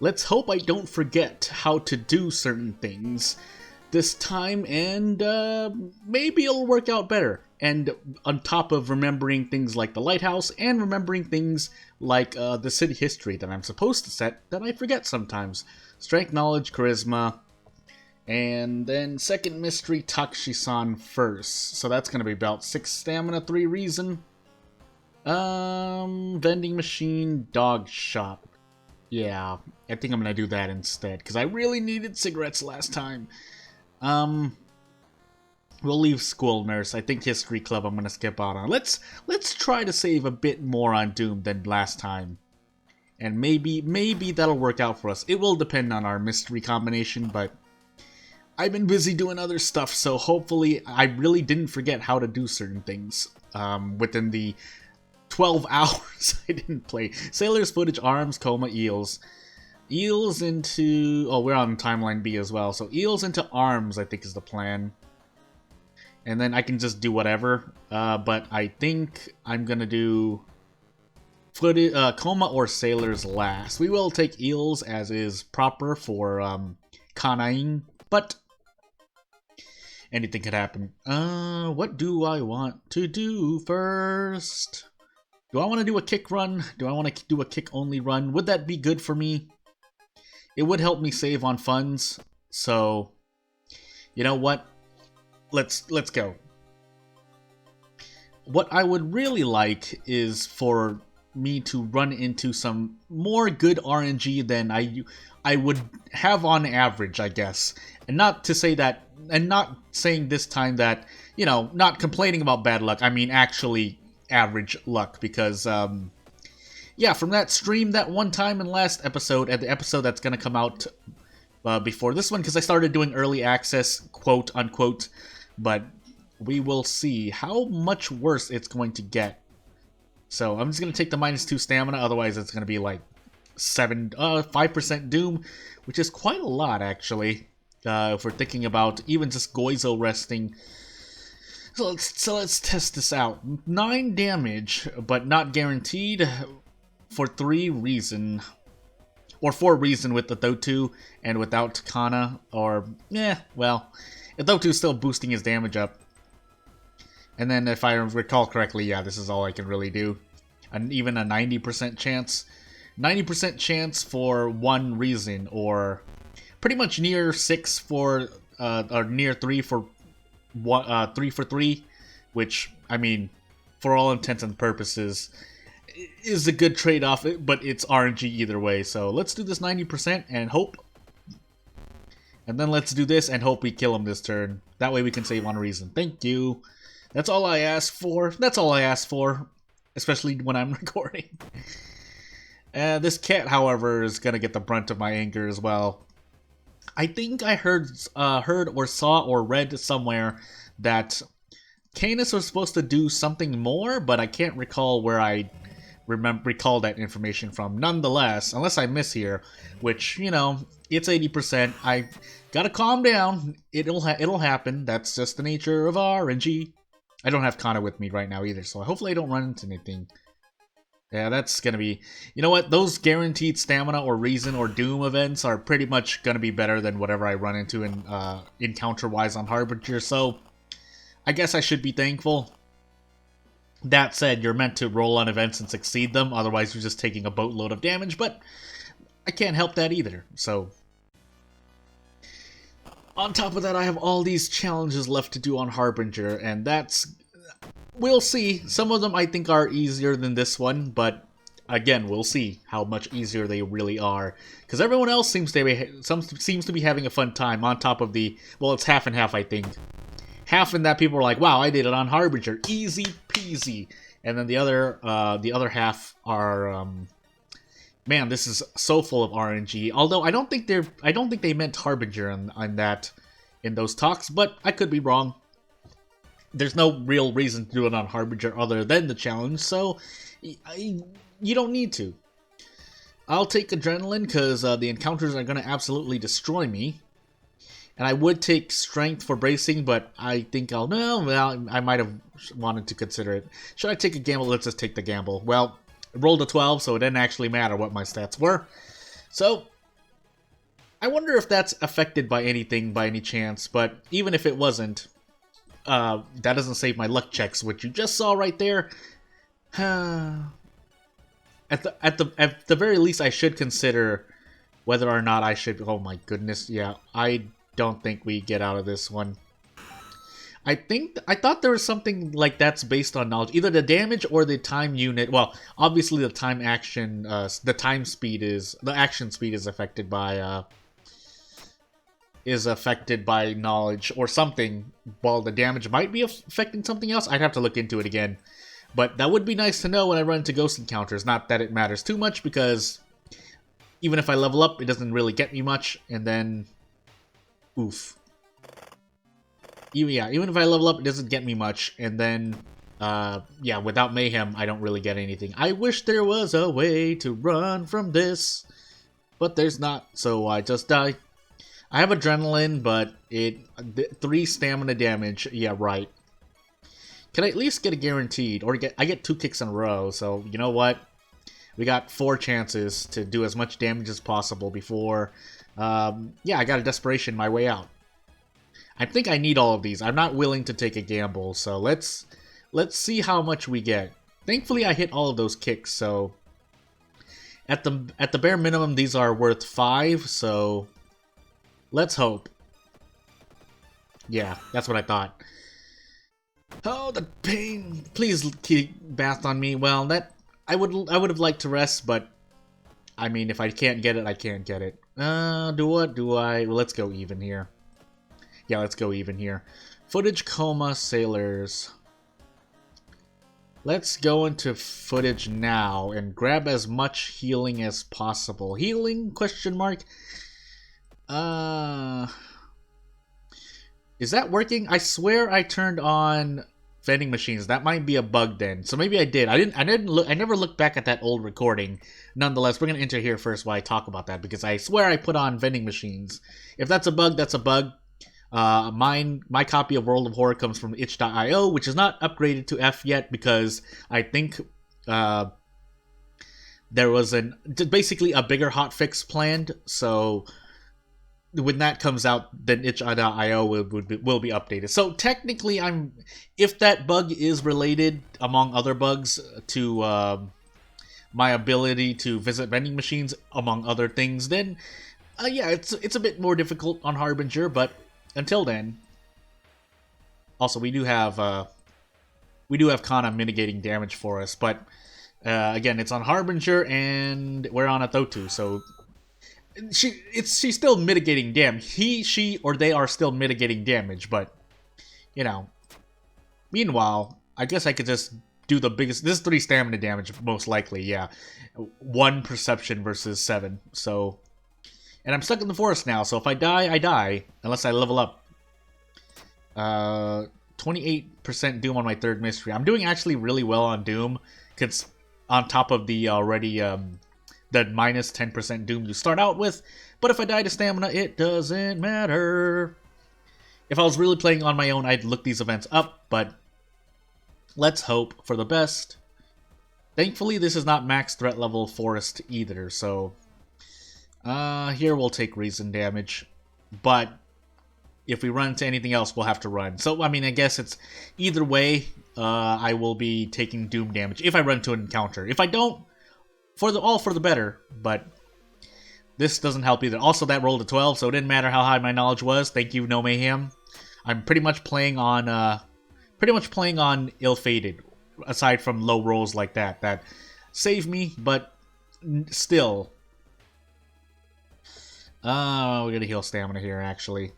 Let's hope I don't forget how to do certain things this time, and maybe it'll work out better. And on top of remembering things like the lighthouse and remembering things like the city history that I'm supposed to set that I forget sometimes. Strength, knowledge, charisma, and then second mystery, Takshisan first. So that's going to be about 6 stamina, 3 reason. Vending machine, dog shop. Yeah, I think I'm gonna do that instead, because I really needed cigarettes last time. We'll leave school nurse. I think history club I'm gonna skip out on. Let's try to save a bit more on Doom than last time. And maybe that'll work out for us. It will depend on our mystery combination, but I've been busy doing other stuff, so hopefully I really didn't forget how to do certain things within the 12 hours I didn't play. Sailors, footage, arms, coma, eels. Eels into... Oh, we're on timeline B as well. So eels into arms, I think, is the plan. And then I can just do whatever. But I think I'm going to do footage, coma or sailors last. We will take eels as is proper for Kanaing. But anything could happen. What do I want to do first? Do I want to do a kick run? Do I want to do a kick-only run? Would that be good for me? It would help me save on funds. So, you know what? Let's go. What I would really like is for me to run into some more good RNG than I would have on average, I guess. And not to say that, and not saying this time that, you know, not complaining about bad luck. I mean, actually average luck, because yeah, from that stream that one time in last episode, and the episode that's gonna come out before this one, because I started doing early access, quote unquote, but we will see how much worse it's going to get. So I'm just gonna take the -2 stamina, otherwise it's gonna be like 5% doom, which is quite a lot actually, if we're thinking about even just Goizo resting. So let's test this out. 9 damage, but not guaranteed for 3 reason. Or 4 reason with the Thotu and without Kana. Or, well, Thotu's still boosting his damage up. And then if I recall correctly, yeah, this is all I can really do. And even a 90% chance. 90% chance for 1 reason, or pretty much near 6 for, or near 3 for 3 for 3, which, I mean, for all intents and purposes, is a good trade-off, but it's RNG either way. So let's do this 90% and hope. And then let's do this and hope we kill him this turn. That way we can save on reason. Thank you. That's all I asked for. That's all I asked for, especially when I'm recording. This cat, however, is gonna get the brunt of my anger as well. I think I heard or saw or read somewhere that Canis was supposed to do something more, but I can't recall where I recall that information from. Nonetheless, unless I miss here, which, you know, it's 80%. I gotta calm down. It'll happen. That's just the nature of RNG. I don't have Kana with me right now either, so hopefully I don't run into anything. Yeah, that's gonna be... You know what? Those guaranteed stamina or reason or doom events are pretty much gonna be better than whatever I run into in encounter-wise on Harbinger, so I guess I should be thankful. That said, you're meant to roll on events and succeed them, otherwise you're just taking a boatload of damage, but I can't help that either, so... On top of that, I have all these challenges left to do on Harbinger, and that's... We'll see. Some of them I think are easier than this one, but again, we'll see how much easier they really are. Because everyone else seems to be having a fun time on top of the... Well, it's half and half, I think. Half in that people are like, wow, I did it on Harbinger. Easy peasy. And then the other half are... man, this is so full of RNG. Although I don't think they meant Harbinger in those talks, but I could be wrong. There's no real reason to do it on Harbinger other than the challenge, so you don't need to. I'll take Adrenaline because the encounters are going to absolutely destroy me. And I would take Strength for bracing, but I think I might have wanted to consider it. Should I take a gamble? Let's just take the gamble. Well, I rolled a 12, so it didn't actually matter what my stats were. So, I wonder if that's affected by anything by any chance, but even if it wasn't, that doesn't save my luck checks, which you just saw right there. At the very least, I should consider whether or not I should... Oh my goodness, yeah, I don't think we get out of this one. I thought there was something like that's based on knowledge, either the damage or the time unit. Well, obviously the time action, the action speed is affected by knowledge or something. While the damage might be affecting something else, I'd have to look into it again. But that would be nice to know when I run into ghost encounters. Not that it matters too much, because even if I level up, it doesn't really get me much. And then, oof. Yeah, even if I level up, it doesn't get me much. And then, yeah, without Mayhem, I don't really get anything. I wish there was a way to run from this, but there's not, so I just die. I have Adrenaline, but 3 stamina damage. Yeah, right. Can I at least get a guaranteed? Or I get 2 kicks in a row, so you know what? We got 4 chances to do as much damage as possible before... yeah, I got a Desperation my way out. I think I need all of these. I'm not willing to take a gamble, so let's see how much we get. Thankfully, I hit all of those kicks, so at the bare minimum, these are worth 5. So let's hope. Yeah, that's what I thought. Oh, the pain! Please keep bath on me. Well, that I would have liked to rest, but I mean, if I can't get it, I can't get it. Do I? Well, let's go even here. Yeah, let's go even here. Footage coma sailors. Let's go into footage now and grab as much healing as possible. Healing? Question mark. Is that working? I swear I turned on vending machines. That might be a bug then. So maybe I did. I never looked back at that old recording. Nonetheless, we're gonna enter here first while I talk about that, because I swear I put on vending machines. If that's a bug, that's a bug. My copy of World of Horror comes from itch.io, which is not upgraded to F yet, because I think there was basically a bigger hotfix planned. So when that comes out, then itch.io will be updated. So technically, if that bug is related, among other bugs, to my ability to visit vending machines, among other things, then yeah, it's a bit more difficult on Harbinger, but until then. Also, we do have Kana mitigating damage for us, but again, it's on Harbinger and we're on a Thotu, so she's still mitigating damage. He, she, or they are still mitigating damage, but you know. Meanwhile, I guess I could just do the biggest. This is 3 stamina damage, most likely. Yeah, 1 perception versus 7. So. And I'm stuck in the forest now, so if I die, I die. Unless I level up. 28% Doom on my 3rd mystery. I'm doing actually really well on Doom, because on top of the already, the minus 10% Doom you start out with. But if I die to stamina, it doesn't matter. If I was really playing on my own, I'd look these events up, but let's hope for the best. Thankfully, this is not max threat level forest either, so... here we'll take reason damage, but if we run into anything else, we'll have to run. So, I mean, I guess it's either way, I will be taking Doom damage if I run into an encounter. If I don't, all for the better, but this doesn't help either. Also, that rolled a 12, so it didn't matter how high my knowledge was. Thank you, No Mayhem. I'm pretty much playing on ill-fated, aside from low rolls like that save me, but still. We're gonna heal stamina here, actually.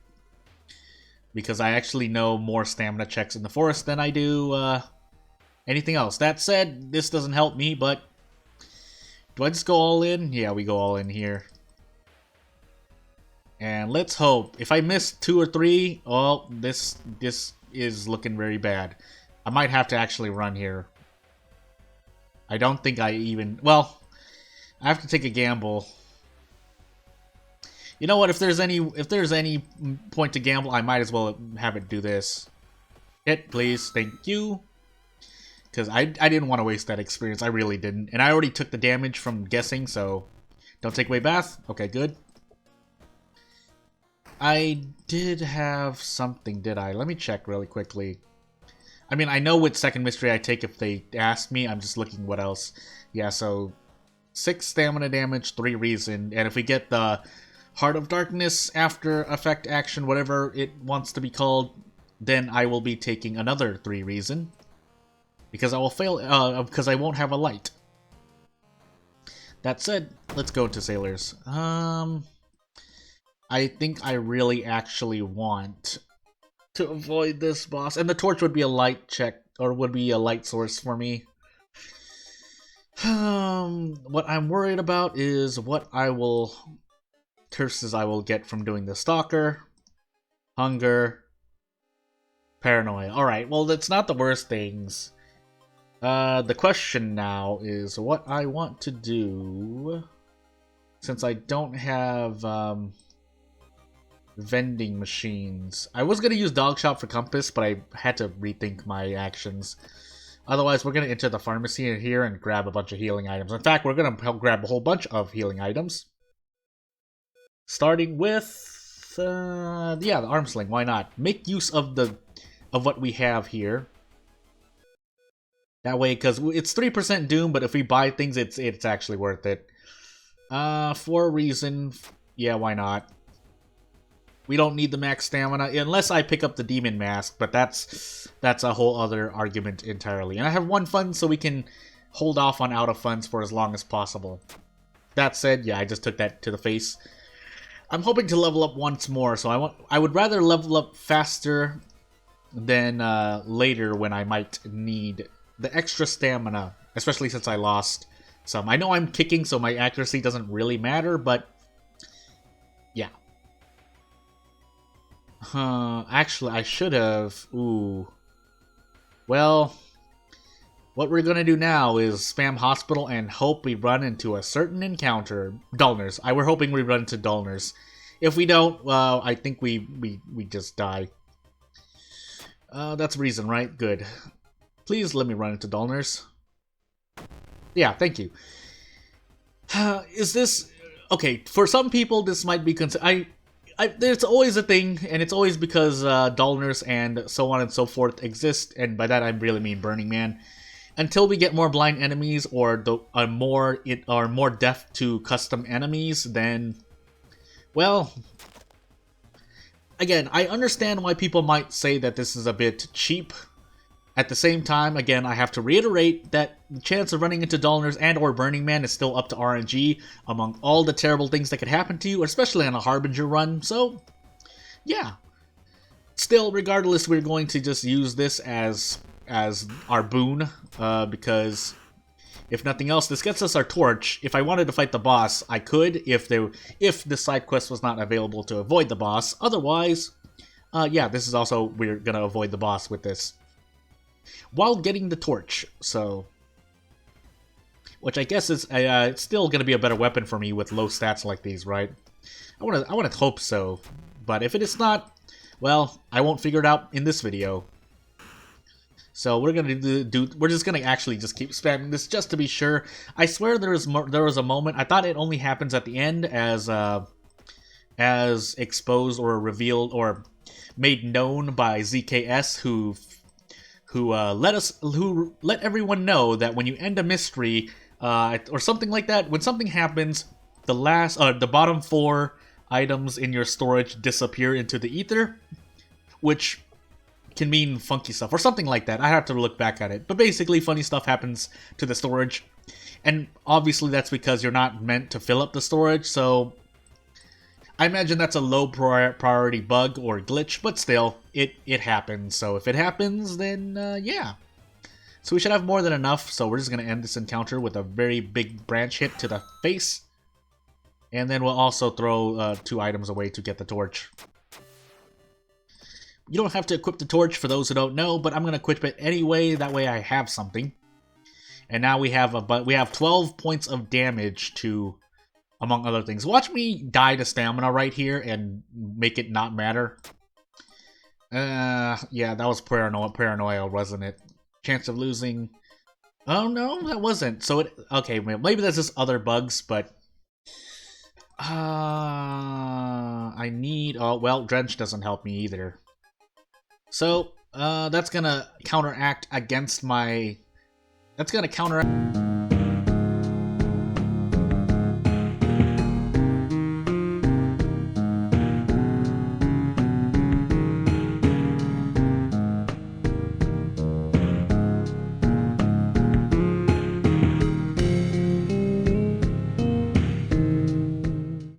Because I actually know more stamina checks in the forest than I do, anything else. That said, this doesn't help me, but... Do I just go all in? Yeah, we go all in here. And let's hope. If I miss 2 or 3, oh, this is looking very bad. I might have to actually run here. I don't think I even... Well, I have to take a gamble. You know what? If there's any point to gamble, I might as well have it do this. Hit, please. Thank you. Because I didn't want to waste that experience. I really didn't. And I already took the damage from guessing, so... Don't take away bath. Okay, good. I did have something, did I? Let me check really quickly. I mean, I know what second mystery I take if they ask me. I'm just looking what else. Yeah, so 6 stamina damage, 3 reason, and if we get the Heart of Darkness after effect action, whatever it wants to be called, then I will be taking another 3 reason. Because I will fail, because I won't have a light. That said, let's go to Sailors. I think I really actually want to avoid this boss. And the torch would be a light check, or would be a light source for me. What I'm worried about is what curses I will get from doing the Stalker, Hunger, Paranoia. Alright, well, that's not the worst things. The question now is what I want to do, since I don't have, vending machines. I was going to use Dog Shop for Compass, but I had to rethink my actions. Otherwise, we're going to enter the pharmacy in here and grab a bunch of healing items. In fact, we're going to grab a whole bunch of healing items. Starting with, yeah, the arm sling. Why not? Make use of what we have here. That way, because it's 3% doom, but if we buy things, it's actually worth it. For a reason, yeah, why not? We don't need the max stamina, unless I pick up the demon mask, but that's a whole other argument entirely. And I have 1 fund, so we can hold off on out of funds for as long as possible. That said, yeah, I just took that to the face. I'm hoping to level up once more, so I would rather level up faster than later when I might need the extra stamina, especially since I lost some. I know I'm kicking, so my accuracy doesn't really matter, but yeah. Actually, I should have. Ooh. Well, what we're gonna do now is spam hospital and hope we run into a certain encounter. Dullners. We're hoping we run into Dullners. If we don't, well, I think we just die. That's reason, right? Good. Please let me run into Dullners. Yeah, thank you. Is this... Okay, for some people, this might be... there's always a thing, and it's always because Dullners and so on and so forth exist, and by that I really mean Burning Man. Until we get more blind enemies or are more deaf to custom enemies, then, well, again, I understand why people might say that this is a bit cheap. At the same time, again, I have to reiterate that the chance of running into Dullners and or Burning Man is still up to RNG among all the terrible things that could happen to you, especially on a Harbinger run, so, yeah. Still, regardless, we're going to just use this as our boon, because if nothing else, this gets us our torch. If I wanted to fight the boss, I could, if the side quest was not available to avoid the boss. Otherwise, yeah, this is also, we're gonna avoid the boss with this. While getting the torch, so... Which I guess is, it's still gonna be a better weapon for me with low stats like these, right? I wanna hope so. But if it is not, well, I won't figure it out in this video. So we're gonna we're just gonna actually just keep spamming this just to be sure. I swear there was a moment. I thought it only happens at the end as exposed or revealed or made known by ZKS, who let everyone know that when you end a mystery or something like that, when something happens, the bottom 4 items in your storage disappear into the ether, which can mean funky stuff or something like that. I have to look back at it, but basically funny stuff happens to the storage, and obviously that's because you're not meant to fill up the storage, so I imagine that's a low priority bug or glitch, but still, it happens. So if it happens, then yeah. So we should have more than enough, so we're just going to end this encounter with a very big branch hit to the face, and then we'll also throw 2 items away to get the torch. You don't have to equip the torch for those who don't know, but I'm going to equip it anyway, that way I have something. And now we have 12 points of damage to, among other things. Watch me die to stamina right here and make it not matter. Yeah, that was paranoia, wasn't it? Chance of losing. Oh no, that wasn't. So okay, maybe that's just other bugs, but I I need... Oh, well, Drench doesn't help me either. So, that's gonna counteract against my... That's gonna counteract...